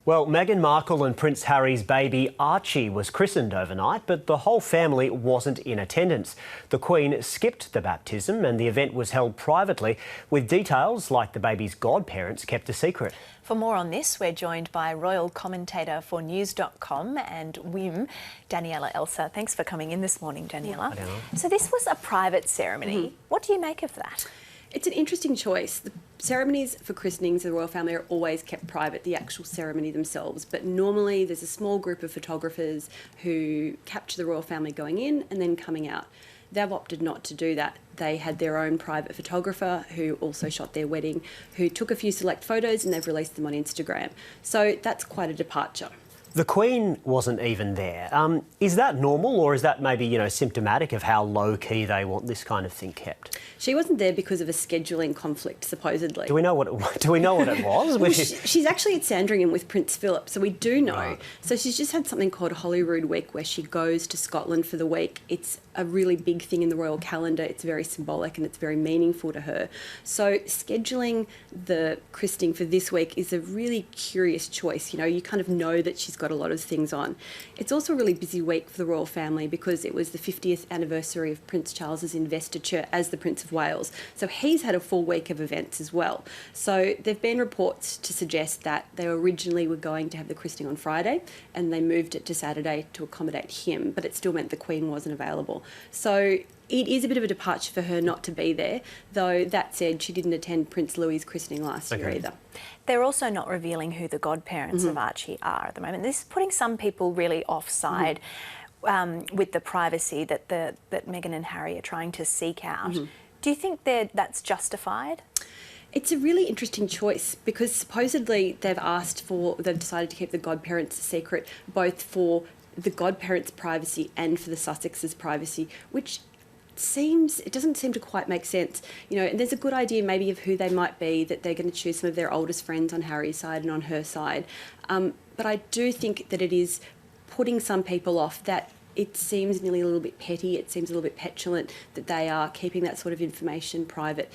Well, Meghan Markle and Prince Harry's baby Archie was christened overnight, but the whole family wasn't in attendance. The Queen skipped the baptism and the event was held privately, with details like the baby's godparents kept a secret. For more on this, we're joined by royal commentator for News.com and WIM, Daniela Elsa. Thanks for coming in this morning, Daniela. So this was a private ceremony. What do you make of that? It's an interesting choice. The ceremonies for christenings of the royal family are always kept private, the actual ceremony themselves, but normally there's a small group of photographers who capture the royal family going in and then coming out. They've opted not to do that. They had their own private photographer who also shot their wedding, who took a few select photos and they've released them on Instagram. So that's quite a departure. The Queen wasn't even there. Is that normal, or is that maybe, symptomatic of how low-key they want this kind of thing kept? She wasn't there because of a scheduling conflict, supposedly. Do we know what it was? Well, she's actually at Sandringham with Prince Philip, so we do know. Right. So she's just had something called Holyrood Week, where she goes to Scotland for the week. It's a really big thing in the royal calendar. It's very symbolic and it's very meaningful to her. So scheduling the christening for this week is a really curious choice. You kind of know that she's got a lot of things on. It's also a really busy week for the royal family because it was the 50th anniversary of Prince Charles's investiture as the Prince of Wales. So he's had a full week of events as well. So there've been reports to suggest that they originally were going to have the christening on Friday and they moved it to Saturday to accommodate him, but it still meant the Queen wasn't available. So it is a bit of a departure for her not to be there, though that said, she didn't attend Prince Louis's christening last year either. They're also not revealing who the godparents of Archie are at the moment. This is putting some people really offside with the privacy that Meghan and Harry are trying to seek out. Do you think that's justified? It's a really interesting choice because supposedly they've decided to keep the godparents secret, both for the godparents' privacy and for the Sussexes' privacy, which it doesn't seem to quite make sense. And there's a good idea maybe of who they might be, that they're going to choose some of their oldest friends on Harry's side and on her side. But I do think that it is putting some people off, that it seems nearly a little bit petty, it seems a little bit petulant that they are keeping that sort of information private.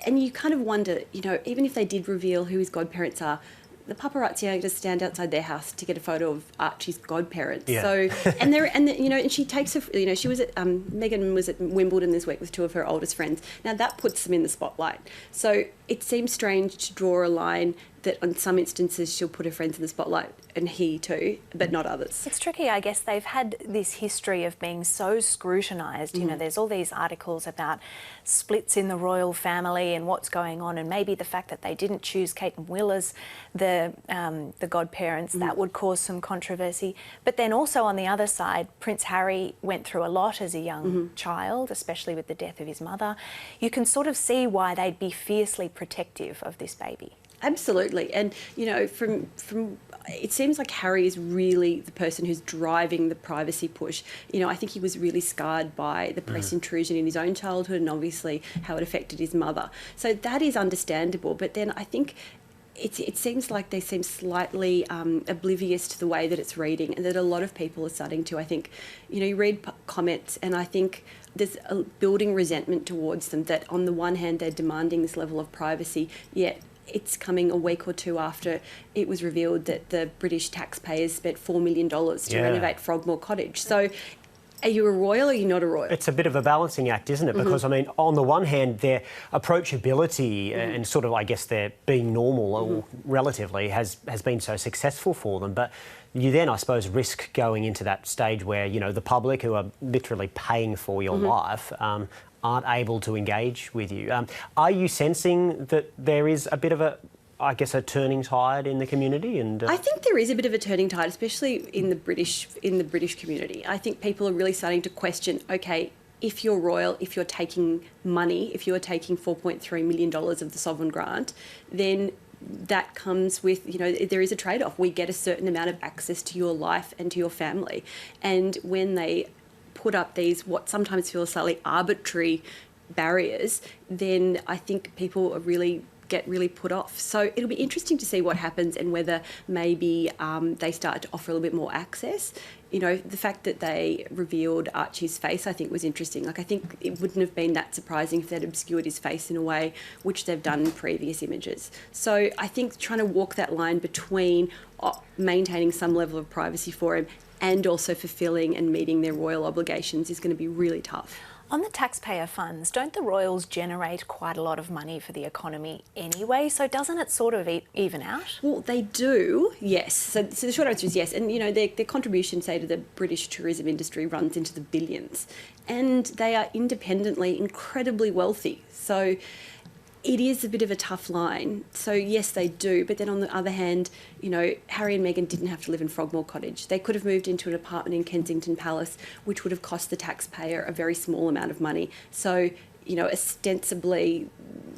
And you kind of wonder, even if they did reveal who his godparents are, the paparazzi are going to stand outside their house to get a photo of Archie's godparents. Yeah. So, and she takes she was at Meghan was at Wimbledon this week with two of her oldest friends. Now that puts them in the spotlight. So it seems strange to draw a line that on some instances she'll put her friends in the spotlight, and he too, but not others. It's tricky, I guess. They've had this history of being so scrutinised. There's all these articles about splits in the royal family and what's going on, and maybe the fact that they didn't choose Kate and Will as the godparents, that would cause some controversy. But then also on the other side, Prince Harry went through a lot as a young child, especially with the death of his mother. You can sort of see why they'd be fiercely protective of this baby. Absolutely. And, from it seems like Harry is really the person who's driving the privacy push. I think he was really scarred by the press intrusion in his own childhood and obviously how it affected his mother. So that is understandable. But then I think it seems like they seem slightly oblivious to the way that it's reading, and that a lot of people are starting to, I think, you read comments and I think there's a building resentment towards them, that on the one hand they're demanding this level of privacy, yet it's coming a week or two after it was revealed that the British taxpayers spent $4 million to renovate Frogmore Cottage. So are you a royal or are you not a royal? It's a bit of a balancing act, isn't it? Because, on the one hand, their approachability and sort of, I guess, their being normal or relatively has been so successful for them. But you then, I suppose, risk going into that stage where, the public who are literally paying for your life aren't able to engage with you. Are you sensing that there is a bit of a turning tide in the community? And I think there is a bit of a turning tide, especially in the British community. I think people are really starting to question, okay, if you're royal, if you're taking money, if you're taking $4.3 million of the sovereign grant, then that comes with, there is a trade-off. We get a certain amount of access to your life and to your family. And when they put up these, what sometimes feel slightly arbitrary barriers, then I think people are really get really put off. So it'll be interesting to see what happens and whether maybe they start to offer a little bit more access. You know, the fact that they revealed Archie's face, I think, was interesting. Like, I think it wouldn't have been that surprising if they'd obscured his face in a way which they've done in previous images. So I think trying to walk that line between maintaining some level of privacy for him and also fulfilling and meeting their royal obligations is going to be really tough. On the taxpayer funds, don't the royals generate quite a lot of money for the economy anyway? So doesn't it sort of even out? Well, they do, yes. So the short answer is yes. And, you know, their contribution, say, to the British tourism industry runs into the billions. And they are independently incredibly wealthy. So it is a bit of a tough line. So yes, they do. But then on the other hand, you know, Harry and Meghan didn't have to live in Frogmore Cottage. They could have moved into an apartment in Kensington Palace, which would have cost the taxpayer a very small amount of money. So, you know, ostensibly,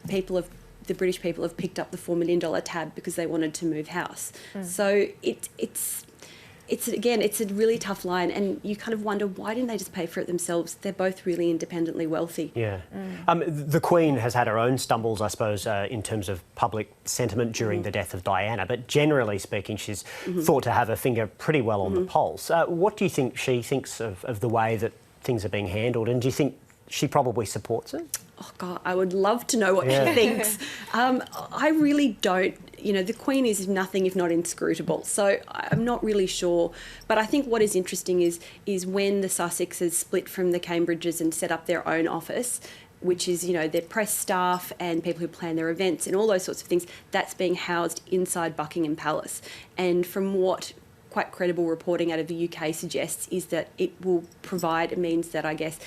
the British people have picked up the $4 million tab because they wanted to move house. So it's a really tough line, and you kind of wonder, why didn't they just pay for it themselves? They're both really independently wealthy. Yeah. The Queen has had her own stumbles, I suppose, in terms of public sentiment during the death of Diana, but generally speaking, she's thought to have her finger pretty well on the pulse. What do you think she thinks of the way that things are being handled, and do you think she probably supports it? Oh, God, I would love to know what she thinks. I really don't. You know, the Queen is nothing if not inscrutable, so I'm not really sure. But I think what is interesting is when the Sussexes split from the Cambridges and set up their own office, which is, you know, their press staff and people who plan their events and all those sorts of things, that's being housed inside Buckingham Palace. And from what quite credible reporting out of the UK suggests is that it will provide a means that, I guess,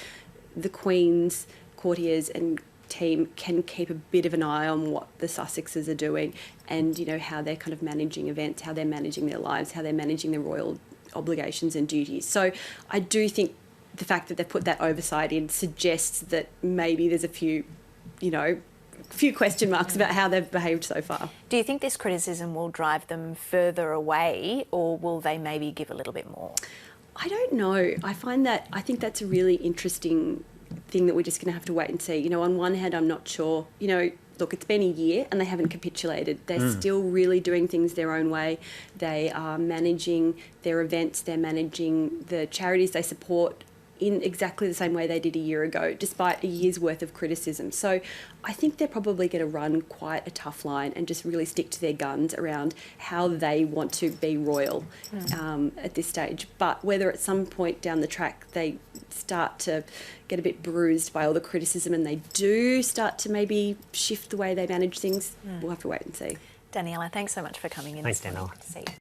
the Queen's courtiers and team can keep a bit of an eye on what the Sussexes are doing and, you know, how they're kind of managing events, how they're managing their lives, how they're managing their royal obligations and duties. So I do think the fact that they've put that oversight in suggests that maybe there's a few question marks about how they've behaved so far. Do you think this criticism will drive them further away, or will they maybe give a little bit more? I don't know. I think that's a really interesting thing that we're just going to have to wait and see. You know, on one hand, I'm not sure. You know, look, it's been a year and they haven't capitulated. They're still really doing things their own way. They are managing their events. They're managing the charities they support in exactly the same way they did a year ago, despite a year's worth of criticism. So I think they're probably going to run quite a tough line and just really stick to their guns around how they want to be royal at this stage. But whether at some point down the track they start to get a bit bruised by all the criticism and they do start to maybe shift the way they manage things, we'll have to wait and see. Daniela, thanks so much for coming in. Thanks, Daniela. See you.